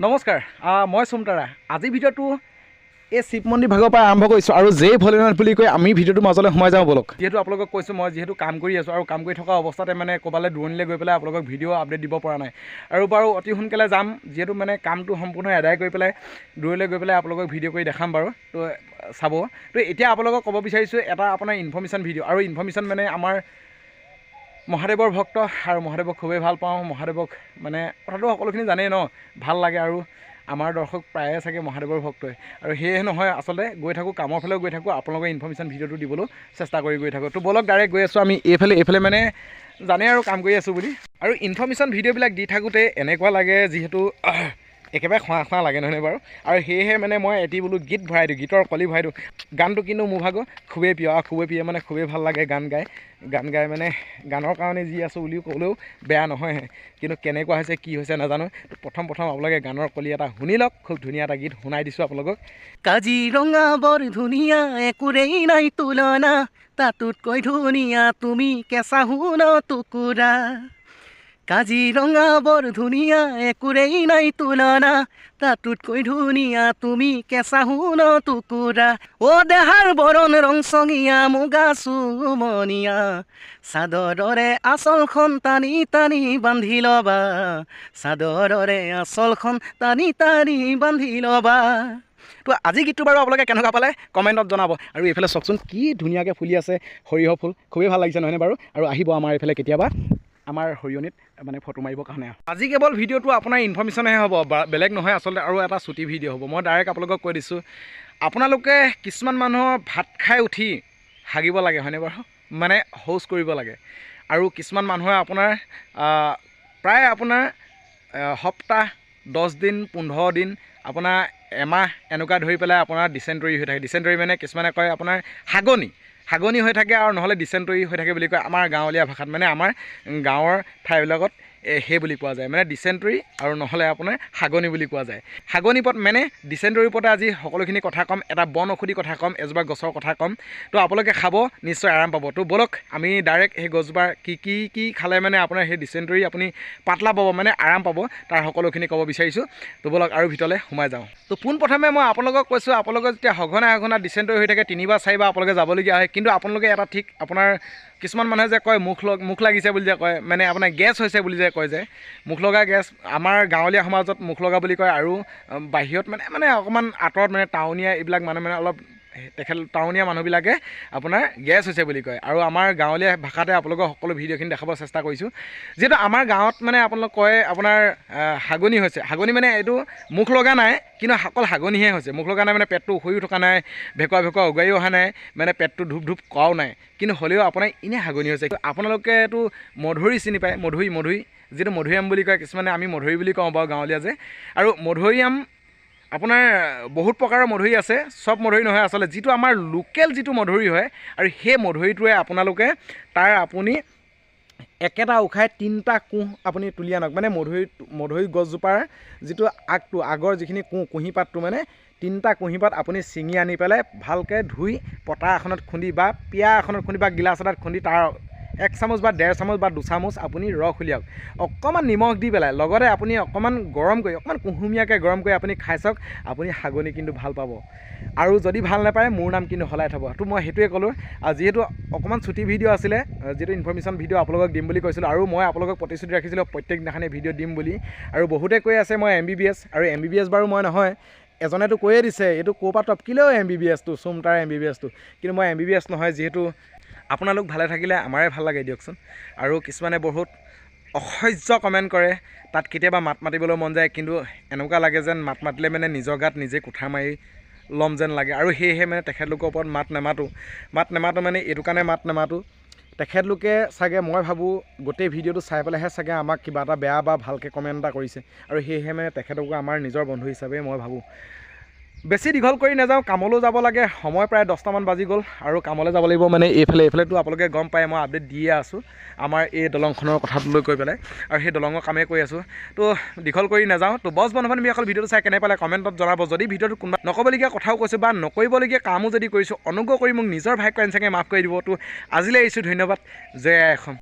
নমস্কাৰ মই সুমতাৰা আজি ভিডিঅ'টো এই শিৱ মন্দিৰ ভাগৰ পৰা আৰম্ভ কৰিছোঁ আৰু জয় ভোলেনাথ বুলি কৈ আমি ভিডিঅ'টো মাজলৈ সোমাই যাওঁ বলক যিহেতু আপোনালোকক কৈছোঁ মই যিহেতু কাম কৰি আছোঁ আৰু কাম কৰি থকা অৱস্থাতে মানে ক'ৰবালৈ দূৰণিলৈ গৈ পেলাই আপোনালোকক ভিডিঅ' আপডেট দিব পৰা নাই আৰু বাৰু অতি সোনকালে যাম যিহেতু মানে কামটো সম্পূৰ্ণ আদায় কৰি পেলাই দূৰলৈ গৈ পেলাই আপোনালোকক ভিডিঅ' কৰি দেখাম বাৰু তো চাব তো এতিয়া আপোনালোকক ক'ব বিচাৰিছোঁ এটা আপোনাৰ ইনফৰ্মেশ্যন ভিডিঅ' আৰু ইনফৰ্মেশ্যন মানে আমাৰ মহাদেৱৰ ভক্ত আৰু মহাদেৱক খুবেই ভাল পাওঁ মহাদেৱক মানে কথাটো সকলোখিনি জানেই ন ভাল লাগে আৰু আমাৰ দৰ্শক প্ৰায়ে চাগে মহাদেৱৰ ভক্তই আৰু সেয়ে নহয় আচলতে গৈ থাকোঁ কামৰ ফালেও গৈ থাকোঁ আপোনালোকৰ ইনফৰ্মেশ্যন ভিডিঅ'টো দিবলৈ চেষ্টা কৰি গৈ থাকোঁ তো বলক ডাইৰেক্ট গৈ আছোঁ আমি এইফালে মানে জানে আৰু কাম কৰি আছোঁ বুলি আৰু ইনফৰ্মেশ্যন ভিডিঅ'বিলাক দি থাকোঁতে এনেকুৱা লাগে যিহেতু একেবাৰে খোৱা লাগে নহয় বাৰু আৰু সেয়েহে মানে মই এটি বোলো গীত ভৰাই দিওঁ গীতৰ কলি ভৰাই দিওঁ গানটো কিন্তু মোৰ ভাগৰ খুবেই প্ৰিয় মানে খুবেই ভাল লাগে গান গাই মানে গানৰ কাৰণে যি আছোঁ বুলিও ক'লেও বেয়া নহয় কিন্তু কেনেকুৱা হৈছে কি হৈছে নাজানো প্ৰথম আপোনালোকে গানৰ কলি এটা শুনি লওক খুব ধুনীয়া এটা গীত শুনাই দিছোঁ আপোনালোকক কাজিৰঙা বৰ ধুনীয়া একোৰেই নাই তুলনা তাতোতকৈ ধুনীয়া তুমি কেঁচা সোণ টুকুৰা কাজিৰঙা বৰ ধুনীয়া একোৰেই নাই তুলনা তাতোতকৈ ধুনীয়া তুমি কেঁচা সোণ টুকুৰা অ দেহাৰ বৰণ ৰংচঙীয়া মুগা চুমনীয়া চাদৰৰে আঁচলখন টানি টানি বান্ধি ল'বা চাদৰৰে আঁচলখন টানি টানি বান্ধি ল'বা তো আজি গীতটো বাৰু আপোনালোকে কেনেকুৱা পালে কমেণ্টত জনাব আৰু এইফালে চাওকচোন কি ধুনীয়াকৈ ফুলি আছে সৰিয়হ ফুল খুবেই ভাল লাগিছে নহয়নে বাৰু আৰু আহিব আমাৰ এইফালে কেতিয়াবা আমাৰ সৰিয়নিত মানে ফটো মাৰিবৰ কাৰণে আজি কেৱল ভিডিঅ'টো আপোনাৰ ইনফৰ্মেশ্যনহে হ'ব বেলেগ নহয় আচলতে আৰু এটা ছুটি ভিডিঅ' হ'ব মই ডাইৰেক্ট আপোনালোকক কৈ দিছোঁ আপোনালোকে কিছুমান মানুহৰ ভাত খাই উঠি হাগিব লাগে হয়নে বাৰু মানে শৌচ কৰিব লাগে আৰু কিছুমান মানুহে আপোনাৰ প্ৰায় আপোনাৰ সপ্তাহ 10 দিন 15 দিন আপোনাৰ এমাহ এনেকুৱা ধৰি পেলাই আপোনাৰ ডিচেণ্টৰী হৈ থাকে ডিচেণ্টৰী মানে কিছুমানে কয় আপোনাৰ হাগনি হৈ থাকে আৰু নহ'লে ডিচেণ্টৰী হৈ থাকে বুলি কয় আমাৰ গাঁৱলীয়া ভাষাত মানে আমাৰ গাঁৱৰ ঠাইবিলাকত সেই বুলি কোৱা যায় মানে ডিচেণ্টৰী আৰু নহ'লে আপোনাৰ হাগনি বুলি কোৱা যায় হাগনি পথ মানে ডিচেণ্টৰীৰ ওপৰতে আজি সকলোখিনি কথা ক'ম এটা বন ঔষধি কথা ক'ম এজোপা গছৰ কথা ক'ম তো আপোনালোকে খাব নিশ্চয় আৰাম পাব তো বলক আমি ডাইৰেক্ট সেই গছজোপাৰ কি খালে মানে আপোনাৰ সেই ডিচেণ্টৰী আপুনি পাতলা পাব মানে আৰাম পাব তাৰ সকলোখিনি ক'ব বিচাৰিছোঁ তো বলক আৰু ভিতৰলৈ সোমাই যাওঁ তো পোনপ্ৰথমে মই আপোনালোকক কৈছোঁ আপোনালোকৰ যেতিয়া সঘনাই ডিচেণ্টৰী হৈ থাকে 3 বা 4 বাৰ আপোনালোকে যাবলগীয়া হয় কিন্তু আপোনালোকে এটা ঠিক আপোনাৰ কিছুমান মানুহে যে কয় মুখ লাগিছে বুলি যে কয় মানে আপোনাৰ গেছ হৈছে বুলি যে কয় যে মুখ লগা গেছ আমাৰ গাঁৱলীয়া সমাজত মুখ লগা বুলি কয় আৰু বাহিৰত মানে অকণমান আঁতৰত মানে টাউনীয়া এইবিলাক মানুহ মানে অলপ টাউনীয়া মানুহবিলাকে আপোনাৰ গেছ হৈছে বুলি কয় আৰু আমাৰ গাঁৱলীয়া ভাষাতে আপোনালোকক সকলো ভিডিঅ'খিনি দেখাব চেষ্টা কৰিছোঁ যিহেতু আমাৰ গাঁৱত মানে আপোনালোক কয় আপোনাৰ হাগনি হৈছে হাগনি মানে এইটো মুখ লগা নাই কিন্তু অকল হাগনিহে হৈছে মুখ লগা নাই মানে পেটটো উখৰিও থকা নাই ভেকুৱা উগাইও অহা নাই মানে পেটটো ধূপ কৰাও নাই কিন্তু হ'লেও আপোনাৰ এনেই হাগনি হৈছে আপোনালোকে এইটো মধুৰি চিনি পায় মধুৰি যিটো মধুৰিআম বুলি কয় কিছুমানে আমি মধুৰি বুলি কওঁ বাৰু গাঁৱলীয়া যে আৰু মধুৰিআম আপোনাৰ বহুত প্ৰকাৰৰ মধুৰি আছে চব মধুৰি নহয় আচলতে যিটো আমাৰ লোকেল যিটো মধুৰি হয় আৰু সেই মধুৰিটোৱে আপোনালোকে তাৰ আপুনি একেটা উখাই 3টা কোঁহ আপুনি তুলি আনক মানে মধুৰি গছজোপাৰ যিটো আগৰ যিখিনি কুঁহিপাতটো মানে 3টা কুঁহিপাত আপুনি ছিঙি আনি পেলাই ভালকৈ ধুই পতা এখনত খুন্দি বা পিয়া এখনত খুন্দি বা গিলাচ এটাত খুন্দি তাৰ 1 চামুচ বা 1.5 চামুচ বা 2 চামুচ আপুনি ৰস উলিয়াওক অকণমান নিমখ দি পেলাই লগতে আপুনি অকণমান গৰম কৰি অকণমান কুহুমীয়াকৈ গৰম কৰি আপুনি খাই চাওক আপুনি হাগনি কিন্তু ভাল পাব আৰু যদি ভাল নাপায় মোৰ নাম কিন্তু সলাই থ'ব তো মই সেইটোৱে ক'লোঁ আৰু যিহেতু অকণমান ছুটি ভিডিঅ' আছিলে যিহেতু ইনফৰ্মেশ্যন ভিডিঅ' আপোনালোকক দিম বুলি কৈছিলোঁ আৰু মই আপোনালোকক প্ৰতিশ্ৰুতি ৰাখিছিলোঁ প্ৰত্যেক দিনাখনে ভিডিঅ' দিম বুলি আৰু বহুতে কৈ আছে মই MBBS আৰু MBBS বাৰু মই নহয় এজনেতো কৈয়ে দিছে এইটো ক'ৰ পৰা টপকিলেও MBBSটো সুমতাৰ MBBSটো কিন্তু মই MBBS নহয় যিহেতু আপোনালোক ভালে থাকিলে আমাৰে ভাল লাগে দিয়কচোন আৰু কিছুমানে বহুত অসহ্য কমেণ্ট কৰে তাত কেতিয়াবা মাত মাতিবলৈ মন যায় কিন্তু এনেকুৱা লাগে যেন মাত মাতিলে মানে নিজৰ গাত নিজে কুঠাৰ মাৰি ল'ম যেন লাগে আৰু সেয়েহে মানে তেখেতলোকৰ ওপৰত মাত নেমাতো মানে এইটো কাৰণে মাত নেমাতো তেখেতলোকে চাগে মই ভাবোঁ গোটেই ভিডিঅ'টো চাই পেলাইহে চাগে আমাক কিবা এটা বেয়া বা ভালকৈ কমেণ্ট এটা কৰিছে আৰু সেয়েহে মানে তেখেতকো আমাৰ নিজৰ বন্ধু হিচাপে মই ভাবোঁ বেছি দীঘল কৰি নাযাওঁ কামলৈ যাব লাগে সময় প্ৰায় 10টামান বাজি গ'ল আৰু কামলৈ যাব লাগিব মানে এইফালেতো আপোনালোকে গম পায় মই আপডেট দিয়ে আছোঁ আমাৰ এই দলংখনৰ কথাটো লৈ কৈ পেলাই আৰু সেই দলঙৰ কামেই কৰি আছোঁ তো দীঘল কৰি নাযাওঁ তো বছ বন্ধুবান্ধৱীসকল ভিডিঅ'টো চাই কেনে পালে কমেণ্টত জনাব যদি ভিডিঅ'টো কোনোবা নক'বলগীয়া কথাও কৈছোঁ বা নকৰিবলগীয়া কামো যদি কৰিছোঁ অনুগ্ৰহ কৰি মোক নিজৰ ভাগ্য চাগে মাফ কৰি দিব তো আজিলৈ আহিছোঁ ধন্যবাদ জয় আই অসম।